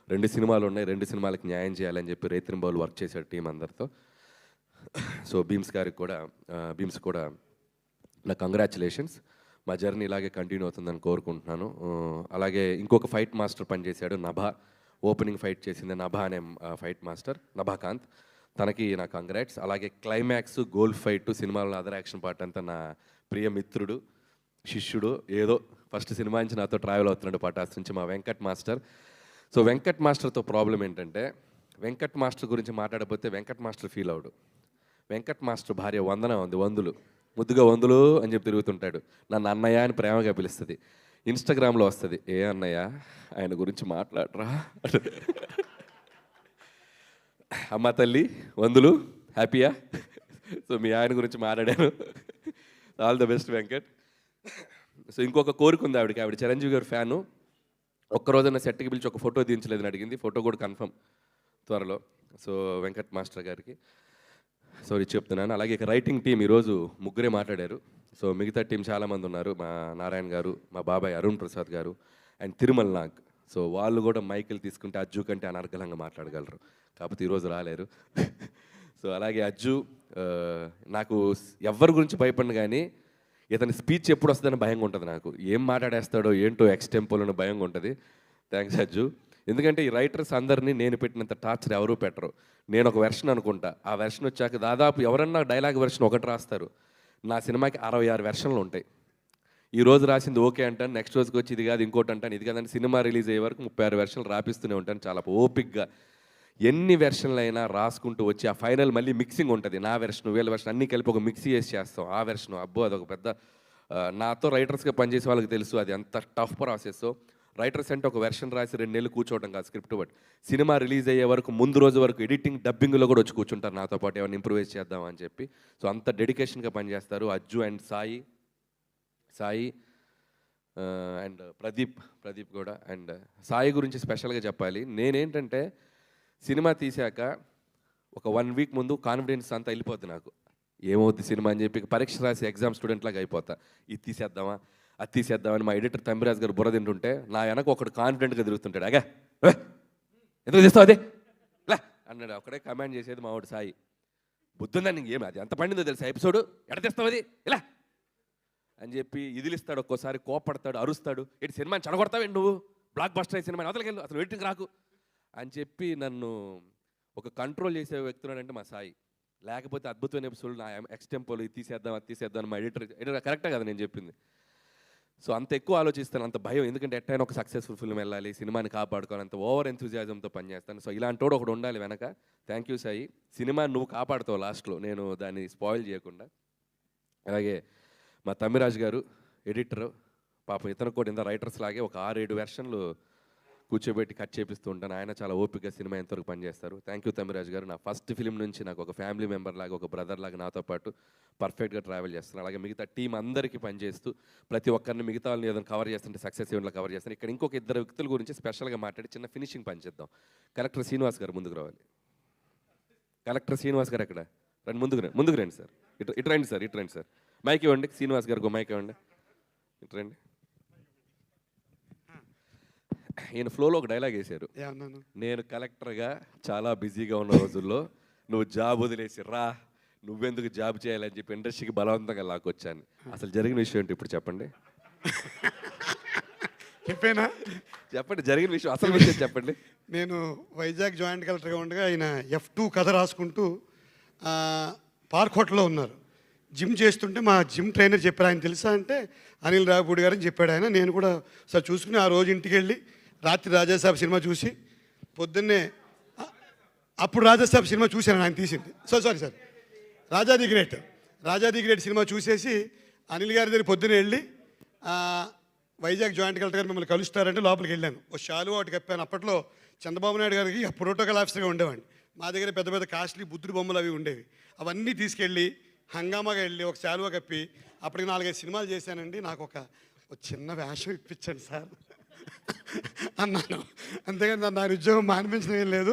2 సినిమాలు ఉన్నాయి, 2 సినిమాలకు న్యాయం చేయాలని చెప్పి రేత్రింబౌలు వర్క్ చేశాడు టీం అందరితో. సో భీమ్స్ కూడా నా కంగ్రాచులేషన్స్. మా జర్నీ ఇలాగే కంటిన్యూ అవుతుందని కోరుకుంటున్నాను. అలాగే ఇంకొక ఫైట్ మాస్టర్ పనిచేశాడు, నభా. ఓపెనింగ్ ఫైట్ చేసింది నభా అనే ఫైట్ మాస్టర్, నభాకాంత్. తనకి నా కంగ్రాట్స్. అలాగే క్లైమాక్స్, గోల్ ఫైట్, సినిమాలో అదర్ యాక్షన్ పార్ట్ అంతా నా ప్రియ మిత్రుడు, శిష్యుడు, ఏదో ఫస్ట్ సినిమా నుంచి నాతో ట్రావెల్ అవుతున్నాడు పటాస్ నుంచి, మా వెంకట్ మాస్టర్. సో వెంకట్ మాస్టర్తో ప్రాబ్లం ఏంటంటే, వెంకట్ మాస్టర్ గురించి మాట్లాడకపోతే వెంకట్ మాస్టర్ ఫీల్ అవడు. వెంకట్ మాస్టర్ భార్య వందన ఉంది, వందులు, ముద్దుగా వందులు అని చెప్పి తిరుగుతుంటాడు. నన్ను అన్నయ్య అని ప్రేమగా పిలుస్తుంది. ఇన్స్టాగ్రామ్లో వస్తుంది, ఏ అన్నయ్య ఆయన గురించి మాట్లాడరా. అమ్మ తల్లి వందులు, హ్యాపీయా? సో మీ ఆయన గురించి మాట్లాడాను. All the best Venkat. So ఇంకొక కోరిక ఉంది ఆవిడకి, ఆవిడ చిరంజీవి గారి ఫ్యాను. ఒక్కరోజన్న సెట్కి పిలిచి ఒక ఫోటో దించలేదని అడిగింది. ఫోటో కూడా కన్ఫర్మ్ త్వరలో. సో వెంకట్ మాస్టర్ గారికి సారీ చెప్తున్నాను. అలాగే ఇక రైటింగ్ టీం ఈరోజు ముగ్గురే మాట్లాడారు. సో మిగతా టీం చాలామంది ఉన్నారు, మా నారాయణ గారు, మా బాబాయ్ అరుణ్ ప్రసాద్ గారు అండ్ తిరుమల నాగ్. సో వాళ్ళు కూడా మైకులు తీసుకుంటే అజ్జు కంటే అనర్గళంగా మాట్లాడగలరు, కాకపోతే ఈరోజు రాలేరు. సో అలాగే అజ్జు, నాకు ఎవరి గురించి భయపడిన కానీ ఇతని స్పీచ్ ఎప్పుడు వస్తుందని భయంగా ఉంటుంది నాకు. ఏం మాట్లాడేస్తాడో ఏంటో ఎక్స్టెంపోలో భయంగా ఉంటుంది. థ్యాంక్స్ అజ్జు. ఎందుకంటే ఈ రైటర్స్ అందరినీ నేను పెట్టినంత టార్చర్ ఎవరూ పెట్టరు. నేను ఒక వెర్షన్ అనుకుంటా, ఆ వెర్షన్ వచ్చాక దాదాపు ఎవరన్నా డైలాగ్ వెర్షన్ ఒకటి రాస్తారు. నా సినిమాకి 66 వెర్షన్లు ఉంటాయి. ఈ రోజు రాసింది ఓకే అంటాను, నెక్స్ట్ రోజుకి వచ్చి ఇది కాదు ఇంకోటి అంటాను, ఇది కాదని సినిమా రిలీజ్ అయ్యే వరకు 36 వెర్షన్లు రాపిస్తూనే ఉంటాను చాలా ఓపిక్గా. ఎన్ని వెర్షన్లు అయినా రాసుకుంటూ వచ్చి ఆ ఫైనల్ మళ్ళీ మిక్సింగ్ ఉంటుంది. నా వెర్షన్, వీళ్ళ వెర్షన్ అన్నీ కలిపి ఒక మిక్సీ చేసి చేస్తాం. ఆ వెర్షన్ అబ్బో అదొక పెద్ద, నాతో రైటర్స్గా పనిచేసే వాళ్ళకి తెలుసు అది ఎంత టఫ్ ప్రాసెస్. రైటర్స్ అంటే ఒక వెర్షన్ రాసి 2 నెలలు కూర్చోవడం కాదు స్క్రిప్ట్ బట్, సినిమా రిలీజ్ అయ్యే వరకు ముందు రోజు వరకు ఎడిటింగ్, డబ్బింగ్లో కూడా వచ్చి కూర్చుంటారు నాతో పాటు, ఏమైనా ఇంప్రూవైజ్ చేద్దామని చెప్పి. సో అంత డెడికేషన్గా పనిచేస్తారు అజ్జు అండ్ సాయి అండ్ ప్రదీప్ కూడా. అండ్ సాయి గురించి స్పెషల్గా చెప్పాలి. నేనేంటంటే సినిమా తీశాక ఒక 1 వీక్ ముందు కాన్ఫిడెన్స్ అంతా వెళ్ళిపోద్ది నాకు. ఏమవుద్ది సినిమా అని చెప్పి పరీక్ష రాసి ఎగ్జామ్ స్టూడెంట్ లాగా అయిపోతా. ఇది తీసేద్దామా అది తీసేద్దామని మా ఎడిటర్ తమ్మిరాజు గారు బుర్ర తింటుంటే నా వెనక ఒకడు కాన్ఫిడెంట్గా తిరుగుతుంటాడు. అగా ఎందుకు తీస్తావు అదే లే అన్నాడు. ఒకడే కమాండ్ చేసేది మా వాడు సాయి. బుద్ధుందని ఏమి అది ఎంత పండిందో తెలుసా ఎపిసోడ్, ఎడ తెస్తావు అది ఇలా అని చెప్పి ఇదిలిస్తాడు. ఒక్కోసారి కోపడతాడు, అరుస్తాడు, ఏంటి సినిమాని చెడగొడతావేంటి నువ్వు, బ్లాక్ బస్టర్ అయ్యే సినిమాని అవతలకెళ్ళు, అసలు వెయిటింగ్ రాకు అని చెప్పి నన్ను ఒక కంట్రోల్ చేసే వ్యక్తున్నాడంటే మా సాయి. లేకపోతే అద్భుతమైన ఎపిసోడ్ నా ఎక్స్టెంపోలు ఇది తీసేద్దాం అది తీసేద్దాం అని మా ఎడిటర్ కరెక్టే కదా నేను చెప్పింది. సో అంత ఎక్కువ ఆలోచిస్తాను, అంత భయం. ఎందుకంటే ఎట్టైనా ఒక సక్సెస్ఫుల్ ఫిల్మ్ వెళ్ళాలి, సినిమాని కాపాడుకోవాలి, అంత ఓవర్ ఎంతూజియాజంతో పనిచేస్తాను. సో ఇలాంటోడు ఒకడు ఉండాలి వెనక. Thank you Sai. సినిమా నువ్వు కాపాడుతావు లాస్ట్లో, నేను దాన్ని స్పాయిల్ చేయకుండా. అలాగే మా తమ్మిరాజు గారు ఎడిటర్, పాపం ఇతను కూడా ఇంత రైటర్స్ లాగే ఒక 6-7 వెర్షన్లు కూర్చోబెట్టి కట్ చేపిస్తూ ఉంటాను. ఆయన చాలా ఓపికగా సినిమా ఎంతవరకు పనిచేస్తారు. థ్యాంక్ యూ తమ్మిరాజు గారు. నా ఫస్ట్ ఫిలిం నుంచి నాకు ఒక ఫ్యామిలీ మెంబర్ లాగా, ఒక బ్రదర్ లాగా నాతో పాటు పర్ఫెక్ట్గా ట్రావెల్ చేస్తాను. అలాగే మిగతా టీం అందరికీ పనిచేస్తూ ప్రతి ఒక్కరిని మిగతా వాళ్ళని ఏదైనా కవర్ చేస్తుంటే సక్సెస్ ఈవెంట్లో కవర్ చేస్తాను. ఇక్కడ ఇంకొక 2 వ్యక్తుల గురించి స్పెషల్గా మాట్లాడి చిన్న ఫినిషింగ్ పని చేద్దాం. కలెక్టర్ శ్రీనివాస్ గారు ముందుకు రావాలి. కలెక్టర్ శ్రీనివాస్ గారు ఎక్కడ రండి, ముందుకు రండి సార్. ఇటు రండి సార్. మైక్ ఇవ్వండి శ్రీనివాస్ గారికి, మైక్ ఇవ్వండి. ఇటు రండి. ఈయన ఫ్లోలో ఒక డైలాగ్ వేశారు, నేను కలెక్టర్గా చాలా బిజీగా ఉన్న రోజుల్లో నువ్వు జాబ్ వదిలేసి రా, నువ్వెందుకు జాబ్ చేయాలని చెప్పి ఇండస్ట్రీకి బలవంతంగా లాక్కొచ్చాను. అసలు జరిగిన విషయం ఏంటి ఇప్పుడు చెప్పండి. చెప్పండి జరిగిన విషయం, అసలు విషయం చెప్పండి. నేను వైజాగ్ జాయింట్ కలెక్టర్గా ఉండగా ఆయన F2 కథ రాసుకుంటూ పార్క్ హోటల్లో ఉన్నారు. జిమ్ చేస్తుంటే మా జిమ్ ట్రైనర్ చెప్పారు, ఆయన తెలుసా అంటే అనిల్ రావుపూడి గారని చెప్పాడు ఆయన. నేను కూడా సార్ చూసుకుని ఆ రోజు ఇంటికి వెళ్ళి రాత్రి రాజాసాబ్ సినిమా చూసి పొద్దున్నే, అప్పుడు రాజాసాబ్ సినిమా చూశాను ఆయన తీసింది. Sorry Raja the great cinema చూసేసి అనిల్ గారి దగ్గర పొద్దున్నే వెళ్ళి వైజాగ్ జాయింట్ కలెక్టర్ గారు మిమ్మల్ని కలుస్తారంటే లోపలికి వెళ్ళాను. ఓ షాలు ఒకటి కప్పాను. అప్పట్లో చంద్రబాబు నాయుడు గారికి ప్రోటోకాల్ ఆఫీసర్గా ఉండేవాడిని. మా దగ్గర పెద్ద పెద్ద కాస్ట్లీ బుద్ధుడి బొమ్మలు అవి ఉండేవి. అవన్నీ తీసుకెళ్ళి హంగామాగా వెళ్ళి ఒక శాలువా కప్పి అప్పటికి 4-5 సినిమాలు చేశానండి. నాకు ఒక చిన్న వేషం ఇప్పించండి సార్ అన్నాను. అంతేగాని నా ఉద్యోగం మానిపించడం ఏం లేదు.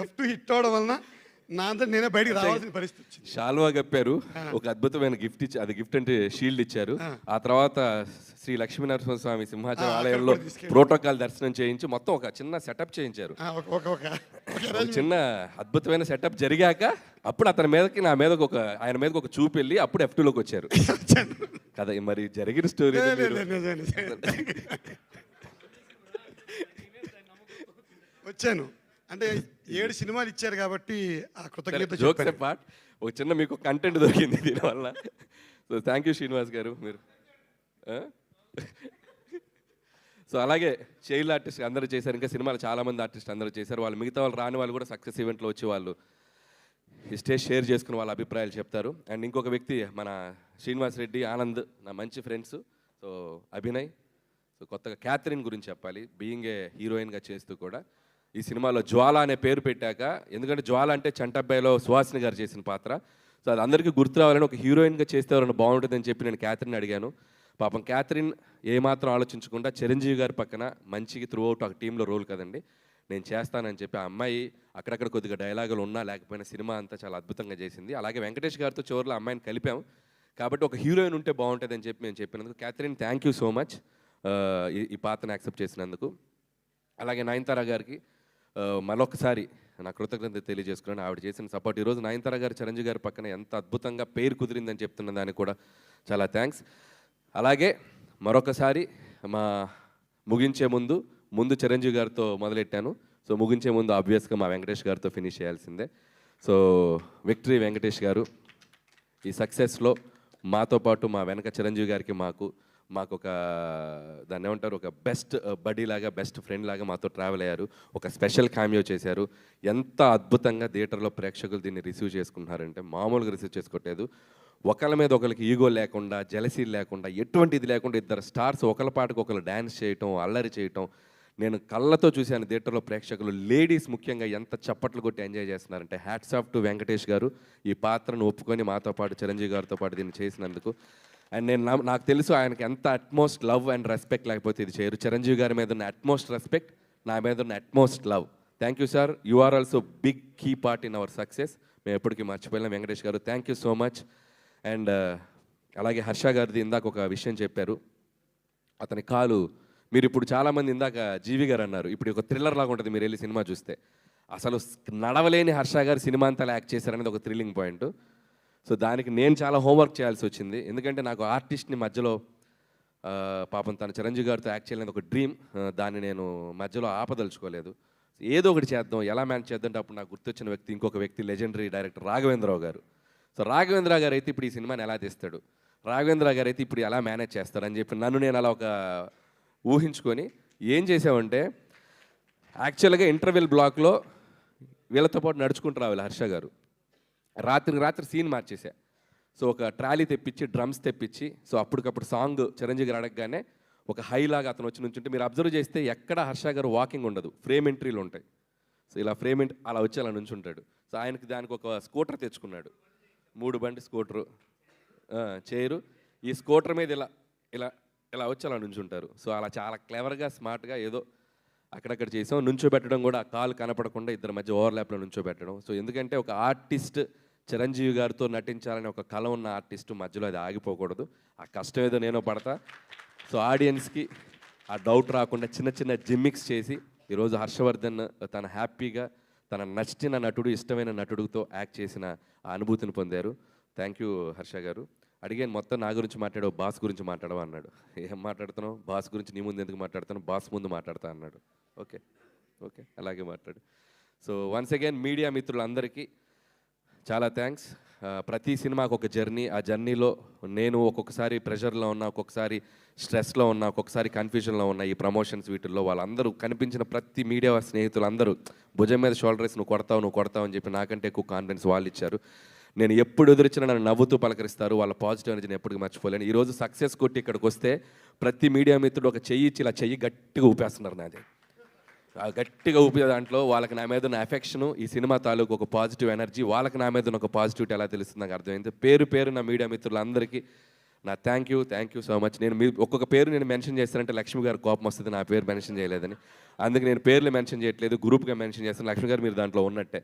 F2 హిట్ అవడం వలన నా అంతా నేనే బయటికి రావాల్సిన పరిస్థితి వచ్చింది. షాల్వా కప్పారు, ఒక అద్భుతమైన గిఫ్ట్ ఇచ్చి, అది గిఫ్ట్ అంటే షీల్డ్ ఇచ్చారు. ఆ తర్వాత శ్రీ లక్ష్మీనరసింహస్వామి సింహాచలం ఆలయంలో ప్రోటోకాల్ దర్శనం చేయించి మొత్తం ఒక చిన్న సెటప్ చేయించారు. ఒక చిన్న అద్భుతమైన సెటప్ జరిగాక అప్పుడు అతని మీదకి ఆయన మీదకి ఒక చూపు వెళ్ళి అప్పుడు F2లోకి వచ్చారు కదా. మరి జరిగిన స్టోరీ వచ్చాను అంటే 7 సినిమాలు ఇచ్చారు కాబట్టి ఆ కృతజ్ఞత జోక్స్ పార్ట్ ఒక చిన్న మీకు కంటెంట్ దొరికింది దీనివల్ల. సో థ్యాంక్ యూ శ్రీనివాస్ గారు మీరు. సో అలాగే చైల్డ్ ఆర్టిస్ట్ అందరూ చేశారు, ఇంకా సినిమాలు చాలామంది ఆర్టిస్ట్ అందరూ చేశారు. వాళ్ళు మిగతా వాళ్ళు రాని వాళ్ళు కూడా సక్సెస్ ఈవెంట్లో వచ్చి వాళ్ళు ఈ స్టేజ్ షేర్ చేసుకుని వాళ్ళ అభిప్రాయాలు చెప్తారు. అండ్ ఇంకొక వ్యక్తి మన శ్రీనివాస్ రెడ్డి, ఆనంద్ నా మంచి ఫ్రెండ్స్. సో అభినయ్, సో కొత్తగా క్యాథరిన్ గురించి చెప్పాలి. బీయింగ్ ఏ హీరోయిన్గా చేస్తూ కూడా ఈ సినిమాలో జ్వాల అనే పేరు పెట్టాక, ఎందుకంటే జ్వాల అంటే చంటబ్బాయిలో సుహాసిని గారు చేసిన పాత్ర. సో అది అందరికీ గుర్తు రావాలని ఒక హీరోయిన్గా చేస్తే ఎవరైనా బాగుంటుందని చెప్పి నేను క్యాథరిన్ అడిగాను. పాపం క్యాథరిన్ ఏమాత్రం ఆలోచించకుండా చిరంజీవి గారి పక్కన మంచిగా త్రూ అవుట్ ఒక టీంలో రోల్ కదండి, నేను చేస్తానని చెప్పి ఆ అమ్మాయి అక్కడక్కడ కొద్దిగా డైలాగులు ఉన్నా లేకపోయినా సినిమా అంతా చాలా అద్భుతంగా చేసింది. అలాగే వెంకటేష్ గారితో చివరిలో అమ్మాయిని కలిపాం కాబట్టి ఒక హీరోయిన్ ఉంటే బాగుంటుందని చెప్పి మేము చెప్పినందుకు Catherine thank you so much ఈ పాత్రను యాక్సెప్ట్ చేసినందుకు. అలాగే నయనతార గారికి మరొకసారి నా కృతజ్ఞత తెలియజేసుకున్నాను. ఆవిడ చేసిన సపోర్ట్ ఈరోజు నయనతార గారు చిరంజీవి గారి పక్కన ఎంత అద్భుతంగా పేరు కుదిరిందని చెప్తున్న దానికి కూడా చాలా థ్యాంక్స్. అలాగే మరొకసారి ముగించే ముందు చిరంజీవి గారితో మొదలెట్టాను. సో ముగించే ముందు ఆబ్వియస్గా మా వెంకటేష్ గారితో ఫినిష్ చేయాల్సిందే. సో విక్టరీ వెంకటేష్ గారు ఈ సక్సెస్లో మాతో పాటు మా వెనక చిరంజీవి గారికి మాకు ఒక దాన్ని ఏమంటారు, ఒక బెస్ట్ బడీ లాగా, బెస్ట్ ఫ్రెండ్ లాగా మాతో ట్రావెల్ అయ్యారు. ఒక స్పెషల్ క్యామియో చేశారు. ఎంత అద్భుతంగా థియేటర్లో ప్రేక్షకులు దీన్ని రిసీవ్ చేసుకుంటున్నారంటే మామూలుగా రిసీవ్ చేసుకోవట్లేదు. ఒకళ్ళ మీద ఒకరికి ఈగో లేకుండా, జెలసీ లేకుండా, ఎటువంటి ఇది లేకుండా ఇద్దరు స్టార్స్ ఒకళ్ళ పాటకు ఒకళ్ళు డ్యాన్స్ చేయటం, అల్లరి చేయటం నేను కళ్ళతో చూశాను. థియేటర్లో ప్రేక్షకులు లేడీస్ ముఖ్యంగా ఎంత చప్పట్లు కొట్టి ఎంజాయ్ చేస్తున్నారంటే హ్యాట్స్ ఆఫ్ టు వెంకటేష్ గారు ఈ పాత్రను ఒప్పుకొని మాతో పాటు చిరంజీవి గారితో పాటు దీన్ని చేసినందుకు. అండ్ నాకు తెలుసు ఆయనకి ఎంత అట్మోస్ట్ లవ్ అండ్ రెస్పెక్ట్ లేకపోతే ఇది చేయరు. చిరంజీవి గారి మీద ఉన్న అట్మోస్ట్ రెస్పెక్ట్, నా మీద ఉన్న utmost love. Thank you sir, you are also big key part in our success. మేము ఎప్పటికీ మర్చిపోయినాం. వెంకటేష్ గారు thank you so much. And అలాగే హర్ష గారిది ఇందాక ఒక విషయం చెప్పారు. అతని కాలు మీరు ఇప్పుడు చాలామంది ఇందాక జీవి గారు అన్నారు, ఇప్పుడు ఒక థ్రిల్లర్ లాగా ఉంటుంది మీరు వెళ్ళి సినిమా చూస్తే. అసలు నడవలేని హర్ష గారు సినిమా అంతా యాక్ట్ చేశారనేది ఒక థ్రిల్లింగ్ పాయింట్. సో దానికి నేను చాలా హోంవర్క్ చేయాల్సి వచ్చింది. ఎందుకంటే నాకు ఆర్టిస్ట్ని మధ్యలో పాపం తన చిరంజీవి గారితో యాక్ట్ చేయాలని ఒక డ్రీమ్, దాన్ని నేను మధ్యలో ఆపదలుచుకోలేదు. ఏదో ఒకటి చేద్దాం, ఎలా మేనేజ్ చేద్దాం అంటే అప్పుడు నాకు గుర్తొచ్చిన వ్యక్తి ఇంకొక వ్యక్తి, లెజెండరీ డైరెక్టర్ రాఘవేంద్రరావు గారు. సో రాఘవేంద్ర గారు అయితే ఇప్పుడు ఈ సినిమాని ఎలా తీస్తాడు, రాఘవేంద్ర గారు అయితే ఇప్పుడు ఎలా మేనేజ్ చేస్తాడని చెప్పి నన్ను నేను అలా ఒక ఊహించుకొని ఏం చేసామంటే, యాక్చువల్గా ఇంటర్వెల్ బ్లాక్లో వీళ్ళతో పాటు నడుచుకుంటూ రావాలి హర్ష గారు. రాత్రి సీన్ మార్చేసా. సో ఒక ట్రాలీ తెప్పించి, డ్రమ్స్ తెప్పించి, సో అప్పటికప్పుడు సాంగ్ చిరంజీవి గారు అడగగానే ఒక హైలాగా అతను వచ్చి నుంచుంటే మీరు అబ్జర్వ్ చేస్తే ఎక్కడ హర్ష గారు వాకింగ్ ఉండదు, ఫ్రేమ్ ఎంట్రీలు ఉంటాయి. సో ఇలా అలా వచ్చి అలా నుంచుంటాడు. సో ఆయనకి దానికి ఒక స్కూటర్ తెచ్చుకున్నాడు, 3 బండి స్కూటరు, చైరు. ఈ స్కూటర్ మీద ఇలా వచ్చి అలా నుంచుంటారు. సో అలా చాలా క్లెవర్గా, స్మార్ట్గా ఏదో అక్కడక్కడ చేసాం. నుంచోబెట్టడం కూడా కాలు కనపడకుండా ఇద్దరి మధ్య ఓవర్లాప్లో నుంచోబెట్టడం. సో ఎందుకంటే ఒక ఆర్టిస్ట్ చిరంజీవి గారితో నటించాలని ఒక కళ ఉన్న ఆర్టిస్టు మధ్యలో అది ఆగిపోకూడదు. ఆ కష్టం ఏదో నేను పడతా. సో ఆడియన్స్కి ఆ డౌట్ రాకుండా చిన్న చిన్న జిమ్మిక్స్ చేసి ఈరోజు హర్షవర్ధన్ తన హ్యాపీగా తన నచ్చిన నటుడు, ఇష్టమైన నటుడితో యాక్ట్ చేసిన ఆ అనుభూతిని పొందారు. థ్యాంక్ యూ హర్ష గారు. అడిగాను మొత్తం నా గురించి మాట్లాడావు, బాస్ గురించి మాట్లాడవా అన్నాడు. ఏం మాట్లాడుతున్నావు, బాస్ గురించి నీ ముందు ఎందుకు మాట్లాడుతాను, బాస్ ముందు మాట్లాడతా అన్నాడు. ఓకే అలాగే మాట్లాడు. సో వన్స్ అగైన్ మీడియా మిత్రులందరికీ చాలా థ్యాంక్స్. ప్రతి సినిమాకు ఒక జర్నీ, ఆ జర్నీలో నేను ఒక్కొక్కసారి ప్రెషర్లో ఉన్నా, ఒక్కొక్కసారి స్ట్రెస్లో ఉన్నా, ఒక్కొక్కసారి కన్ఫ్యూజన్లో ఉన్నా. ఈ ప్రమోషన్స్ వీటిల్లో వాళ్ళందరూ కనిపించిన ప్రతి మీడియా స్నేహితులందరూ భుజం మీద షోల్డర్ వేసి నువ్వు కొడతావు అని చెప్పి నాకంటే ఎక్కువ కాన్ఫిడెన్స్ వాళ్ళు ఇచ్చారు. నేను ఎప్పుడు ఎదురిచ్చినా నన్ను నవ్వుతూ పలకరిస్తారు. వాళ్ళ పాజిటివ్ ఎనర్జీని ఎప్పటికీ మర్చిపోలేను. ఈరోజు సక్సెస్ కొట్టి ఇక్కడికి వస్తే ప్రతి మీడియా మిత్రుడు ఒక చెయ్యి ఇచ్చి ఇలా చెయ్యి గట్టిగా ఊపేస్తున్నారు నాది. గట్టిగా ఊపే దాంట్లో వాళ్ళకి నా మీద ఉన్న ఎఫెక్షను, ఈ సినిమా తాలూకు ఒక పాజిటివ్ ఎనర్జీ, వాళ్ళకి నా మీద ఉన్న ఒక పాజిటివిటీ ఎలా తెలుస్తుంది నాకు అర్థమైంది. పేరు నా మీడియా మిత్రులందరికీ నా థ్యాంక్ యూ సో మచ్. నేను ఒక్కొక్క పేరు నేను మెన్షన్ చేస్తానంటే లక్ష్మి గారు కోపం వస్తుంది, నా పేరు మెన్షన్ చేయలేదని. అందుకే నేను పేర్లు మెన్షన్ చేయట్లేదు, గ్రూప్గా మెన్షన్ చేస్తాను. లక్ష్మి గారు మీరు దాంట్లో ఉన్నట్టే.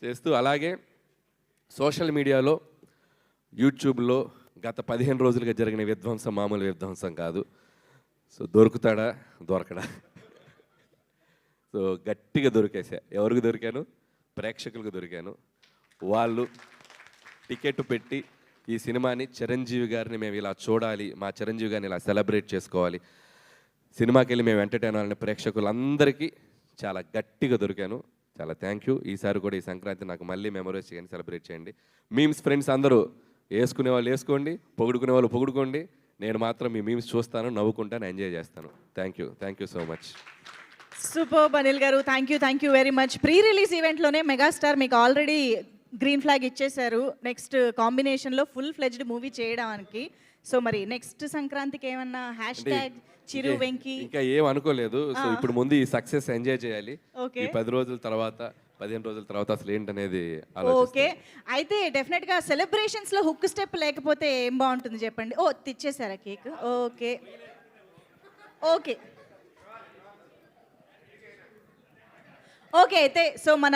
చేస్తూ అలాగే సోషల్ మీడియాలో యూట్యూబ్లో గత 15 రోజులుగా జరిగిన విధ్వంసం మామూలు విధ్వంసం కాదు. సో దొరుకుతాడా దొరకడా? సో గట్టిగా దొరికేసా. ఎవరికి దొరికాను? ప్రేక్షకులకు దొరికాను. వాళ్ళు టికెట్ పెట్టి ఈ సినిమాని చిరంజీవి గారిని మేము ఇలా చూడాలి, మా చిరంజీవి గారిని ఇలా సెలబ్రేట్ చేసుకోవాలి, సినిమాకి వెళ్ళి మేము ఎంటర్టైన్ అవ్వాలని ప్రేక్షకులందరికీ చాలా గట్టిగా దొరికాను. చాలా థ్యాంక్ యూ. ఈసారి కూడా ఈ సంక్రాంతి నాకు మళ్ళీ మెమరీస్ కానీ సెలబ్రేట్ చేయండి. మీమ్స్ ఫ్రెండ్స్ అందరూ వేసుకునే వాళ్ళు వేసుకోండి, పొగుడుకునే వాళ్ళు పొగుడుకోండి. నేను మాత్రం మీ మీమ్స్ చూస్తాను, నవ్వుకుంటాను, ఎంజాయ్ చేస్తాను. Thank you so much. Super Anil garu, thank you very much. Pre release ఈవెంట్లోనే మెగాస్టార్ మీకు ఆల్రెడీ గ్రీన్ ఫ్లాగ్ ఇచ్చేశారు నెక్స్ట్ కాంబినేషన్లో ఫుల్ ఫ్లెడ్జ్డ్ మూవీ చేయడానికి. సో మరి నెక్స్ట్ సంక్రాంతికి ఏమన్నా #, చిరు వెంకి ఇంకా ఏం అనుకోలేదు. సో ఇప్పుడు ముందు ఈ సక్సెస్ ఎంజాయ్ చేయాలి. ఓకే. ఈ 10 రోజుల తర్వాత 15 రోజుల తర్వాత అసలు ఏంటనేది ఓకే. ఆలోచిస్తాను. అయితే డెఫినెట్గా సెలబ్రేషన్స్లో హుక్ స్టెప్ లేకపోతే ఏం బాగుంటుంది చెప్పండి. ఓ తెచ్చేసారా కేక్? Okay okay okay. అయితే సో మన